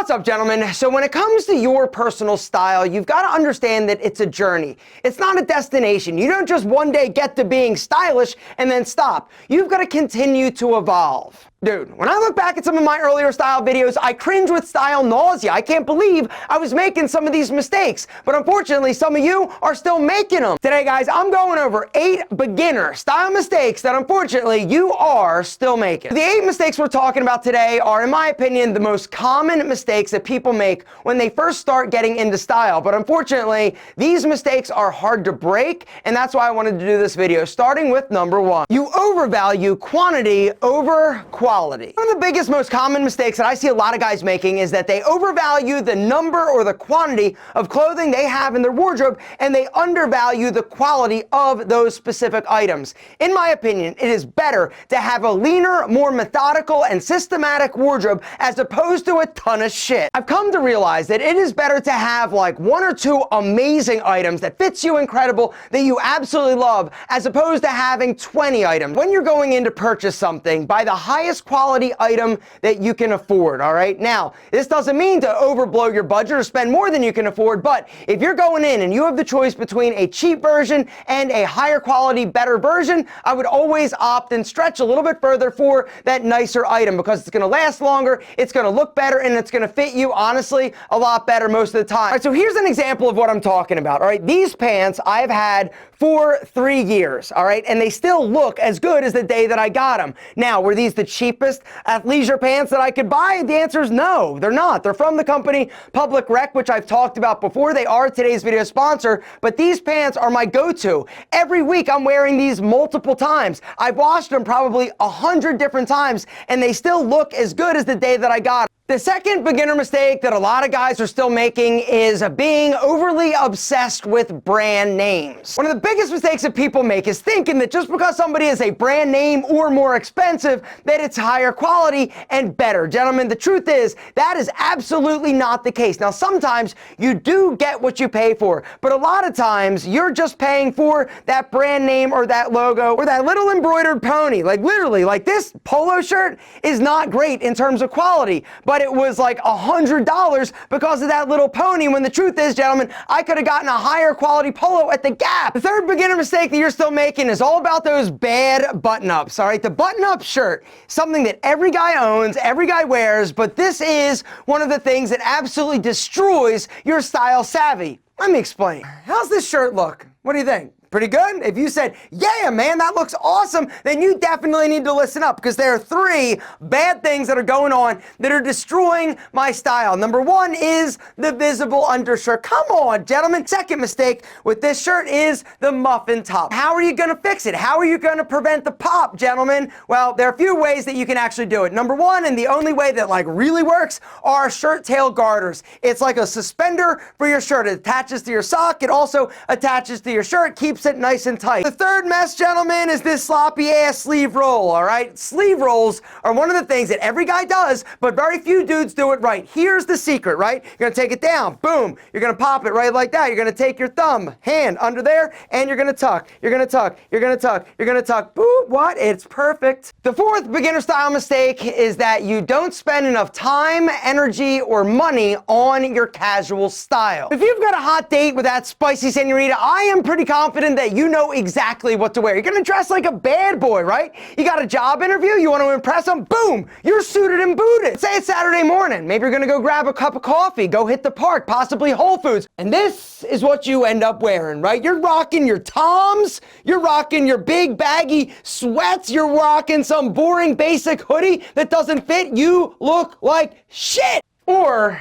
What's up, gentlemen? So when it comes to your personal style, you've got to understand that it's a journey. It's not a destination. You don't just one day get to being stylish and then stop. You've got to continue to evolve. Dude, when I look back at some of my earlier style videos, I cringe with style nausea. I can't believe I was making some of these mistakes. But unfortunately, some of you are still making them. Today, guys, I'm going over 8 beginner style mistakes that unfortunately you are still making. The 8 mistakes we're talking about today are, in my opinion, the most common mistakes that people make when they first start getting into style. But unfortunately, these mistakes are hard to break, and that's why I wanted to do this video, starting with number 1. You overvalue quantity over quality. One of the biggest, most common mistakes that I see a lot of guys making is that they overvalue the number or the quantity of clothing they have in their wardrobe, and they undervalue the quality of those specific items. In my opinion, it is better to have a leaner, more methodical, and systematic wardrobe as opposed to a ton of shit. I've come to realize that it is better to have like 1 or 2 amazing items that fits you incredible, that you absolutely love, as opposed to having 20 items. When you're going in to purchase something, buy the highest quality item that you can afford, all right? Now, this doesn't mean to overblow your budget or spend more than you can afford, but if you're going in and you have the choice between a cheap version and a higher quality, better version, I would always opt and stretch a little bit further for that nicer item because it's gonna last longer, it's gonna look better, and it's gonna fit you, honestly, a lot better most of the time. All right, so here's an example of what I'm talking about, all right? These pants I've had for 3 years, all right? And they still look as good as the day that I got them. Now, were these the cheapest athleisure pants that I could buy? The answer is no, they're not. They're from the company Public Rec, which I've talked about before. They are today's video sponsor, but these pants are my go-to. Every week I'm wearing these multiple times. I've washed them probably 100 different times, and they still look as good as the day that I got them. The second beginner mistake that a lot of guys are still making is being overly obsessed with brand names. One of the biggest mistakes that people make is thinking that just because somebody is a brand name or more expensive, that it's higher quality and better. Gentlemen, the truth is that is absolutely not the case. Now, sometimes you do get what you pay for, but a lot of times you're just paying for that brand name or that logo or that little embroidered pony. Like literally, like this polo shirt is not great in terms of quality, but it was like $100 because of that little pony, when the truth is, gentlemen, I could have gotten a higher quality polo at the Gap. The third beginner mistake that you're still making is all about those bad button-ups, all right? The button-up shirt, something that every guy owns, every guy wears, but this is one of the things that absolutely destroys your style savvy. Let me explain. How's this shirt look? What do you think? Pretty good? If you said, yeah, man, that looks awesome, then you definitely need to listen up, because there are 3 bad things that are going on that are destroying my style. Number 1 is the visible undershirt. Come on, gentlemen. Second mistake with this shirt is the muffin top. How are you gonna fix it? How are you gonna prevent the pop, gentlemen? Well, there are a few ways that you can actually do it. Number 1, and the only way that like really works, are shirt tail garters. It's like a suspender for your shirt. It attaches to your sock. It also attaches to your shirt, keeps it nice and tight. The third mess, gentlemen, is this sloppy ass sleeve roll, all right? Sleeve rolls are one of the things that every guy does, but very few dudes do it right. Here's the secret, right? You're gonna take it down, boom. You're gonna pop it right like that. You're gonna take your thumb, hand under there, and you're gonna tuck. You're gonna tuck. You're gonna tuck. You're gonna tuck. Boop, what? It's perfect. The fourth beginner style mistake is that you don't spend enough time, energy, or money on your casual style. If you've got a hot date with that spicy senorita, I am pretty confident that you know exactly what to wear. You're gonna dress like a bad boy, right? You got a job interview, you want to impress them, boom, you're suited and booted. Say it's Saturday morning, maybe you're gonna go grab a cup of coffee, go hit the park, possibly Whole Foods, and this is what you end up wearing, right? You're rocking your Toms, you're rocking your big baggy sweats, you're rocking some boring basic hoodie that doesn't fit. You look like shit. Or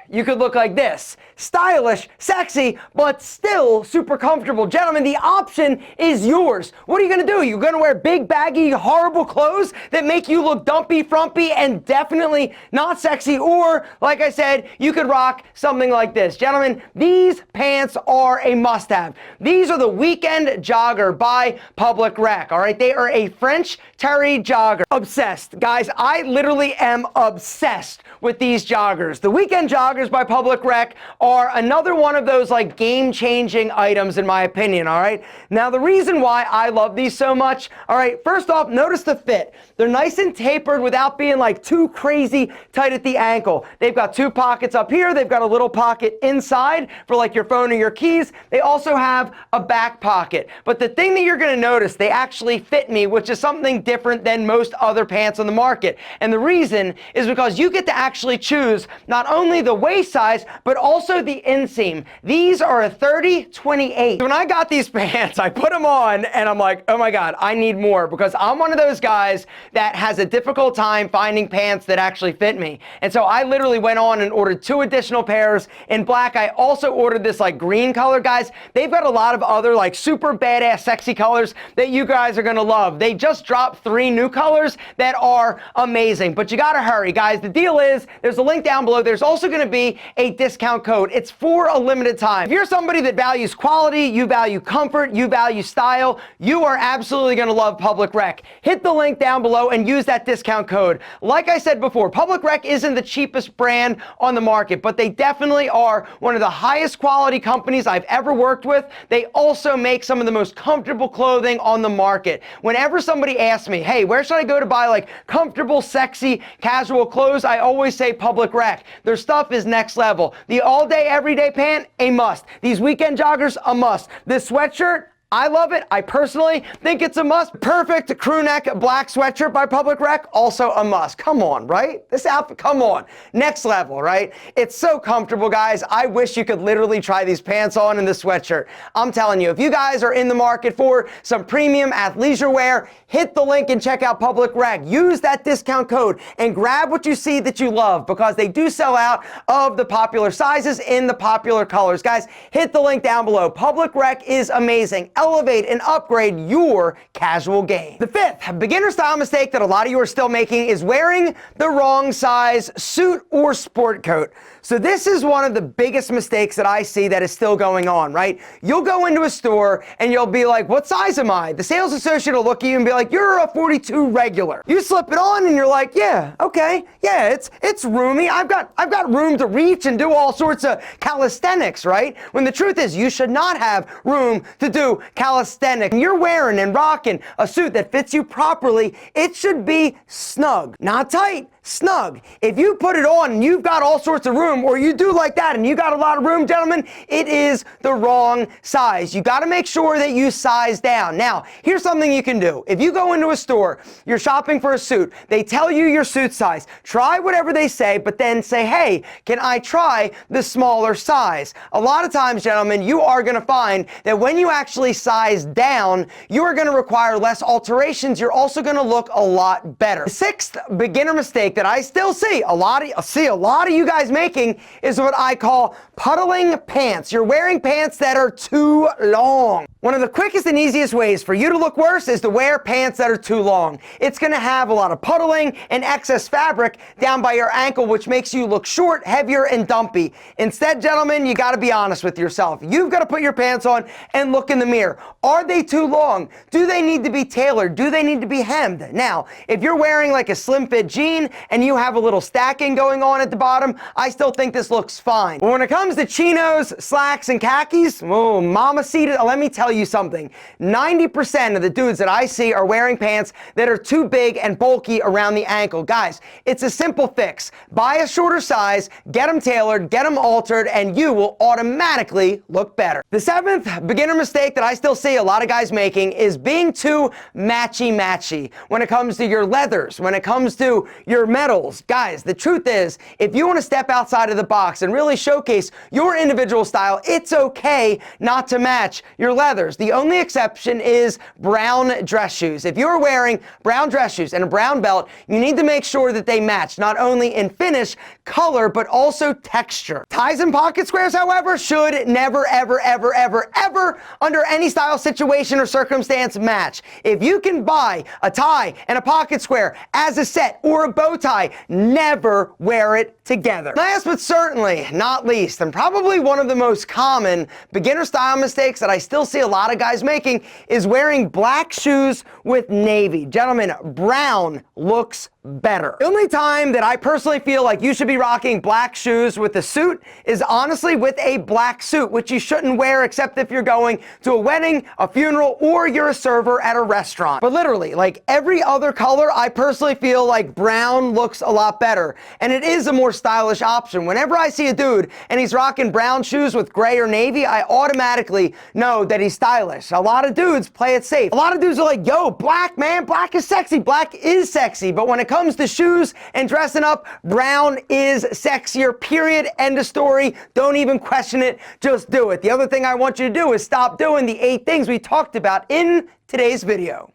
you could look like this. Stylish, sexy, but still super comfortable. Gentlemen, the option is yours. What are you gonna do? You're gonna wear big, baggy, horrible clothes that make you look dumpy, frumpy, and definitely not sexy? Or, like I said, you could rock something like this. Gentlemen, these pants are a must-have. These are the Weekend Jogger by Public Rec, all right? They are a French terry jogger. Obsessed. Guys, I literally am obsessed with these joggers. The Weekend Jogger joggers by Public Rec are another one of those like game-changing items in my opinion, all right? Now, the reason why I love these so much, all right, first off, notice the fit. They're nice and tapered without being like too crazy tight at the ankle. They've got two pockets up here. They've got a little pocket inside for like your phone or your keys. They also have a back pocket. But the thing that you're going to notice, they actually fit me, which is something different than most other pants on the market. And the reason is because you get to actually choose not only the waist size, but also the inseam. These are a 30-28. When I got these pants, I put them on and I'm like, oh my God, I need more, because I'm one of those guys that has a difficult time finding pants that actually fit me. And so I literally went on and ordered 2 additional pairs in black. I also ordered this like green color, guys. They've got a lot of other like super badass sexy colors that you guys are gonna love. They just dropped 3 new colors that are amazing, but you gotta hurry, guys. The deal is, there's a link down below. There's also gonna be a discount code. It's for a limited time. If you're somebody that values quality, you value comfort, you value style, you are absolutely gonna love Public Rec. Hit the link down below and use that discount code. Like I said before, Public Rec isn't the cheapest brand on the market, but they definitely are one of the highest quality companies I've ever worked with. They also make some of the most comfortable clothing on the market. Whenever somebody asks me, hey, where should I go to buy like comfortable, sexy, casual clothes, I always say Public Rec. Their stuff is next level. The all-day, everyday pant, a must. These weekend joggers, a must. This sweatshirt, I love it. I personally think it's a must. Perfect crew neck black sweatshirt by Public Rec, also a must. Come on, right? This outfit, come on. Next level, right? It's so comfortable, guys. I wish you could literally try these pants on in this sweatshirt. I'm telling you, if you guys are in the market for some premium athleisure wear, hit the link and check out Public Rec. Use that discount code and grab what you see that you love, because they do sell out of the popular sizes in the popular colors. Guys, hit the link down below. Public Rec is amazing. Elevate and upgrade your casual game. The 5th beginner style mistake that a lot of you are still making is wearing the wrong size suit or sport coat. So this is one of the biggest mistakes that I see that is still going on, right? You'll go into a store and you'll be like, what size am I? The sales associate will look at you and be like, you're a 42 regular. You slip it on and you're like, yeah, okay, yeah, it's roomy. I've got room to reach and do all sorts of calisthenics, right? When the truth is, you should not have room to do calisthenics. When you're wearing and rocking a suit that fits you properly, it should be snug, not tight. Snug. If you put it on and you've got all sorts of room, or you do like that and you got a lot of room, gentlemen, it is the wrong size. You got to make sure that you size down. Now, here's something you can do. If you go into a store, you're shopping for a suit, they tell you your suit size. Try whatever they say, but then say, hey, can I try the smaller size? A lot of times, gentlemen, you are going to find that when you actually size down, you are going to require less alterations. You're also going to look a lot better. The 6th beginner mistake that I still see a lot of you guys making is what I call puddling pants. You're wearing pants that are too long. One of the quickest and easiest ways for you to look worse is to wear pants that are too long. It's going to have a lot of puddling and excess fabric down by your ankle, which makes you look short, heavier, and dumpy. Instead, gentlemen, you got to be honest with yourself. You've got to put your pants on and look in the mirror. Are they too long? Do they need to be tailored? Do they need to be hemmed? Now, if you're wearing like a slim fit jean and you have a little stacking going on at the bottom, I still think this looks fine. But when it comes to chinos, slacks, and khakis, oh, mamacita, let me tell you something. 90% of the dudes that I see are wearing pants that are too big and bulky around the ankle. Guys, it's a simple fix. Buy a shorter size, get them tailored, get them altered, and you will automatically look better. The 7th beginner mistake that I still see a lot of guys making is being too matchy-matchy when it comes to your leathers, when it comes to your metals. Guys, the truth is, if you want to step outside of the box and really showcase your individual style, it's okay not to match your leathers. The only exception is brown dress shoes. If you're wearing brown dress shoes and a brown belt, you need to make sure that they match, not only in finish, color, but also texture. Ties and pocket squares, however, should never, ever, ever, ever, ever, under any style, situation, or circumstance, match. If you can buy a tie and a pocket square as a set or a bow tie, never wear it together. Last but certainly not least, and probably one of the most common beginner style mistakes that I still see a lot of guys making, is wearing black shoes with navy. Gentlemen, brown looks better. The only time that I personally feel like you should be rocking black shoes with a suit is honestly with a black suit, which you shouldn't wear except if you're going to a wedding, a funeral, or you're a server at a restaurant. But literally, like every other color, I personally feel like brown looks a lot better. And it is a more stylish option. Whenever I see a dude and he's rocking brown shoes with gray or navy, I automatically know that he's stylish. A lot of dudes play it safe. A lot of dudes are like, yo, black, man, black is sexy. Black is sexy. But when it comes to shoes and dressing up, brown is sexier, period. End of story. Don't even question it. Just do it. The other thing I want you to do is stop doing the 8 things we talked about in today's video.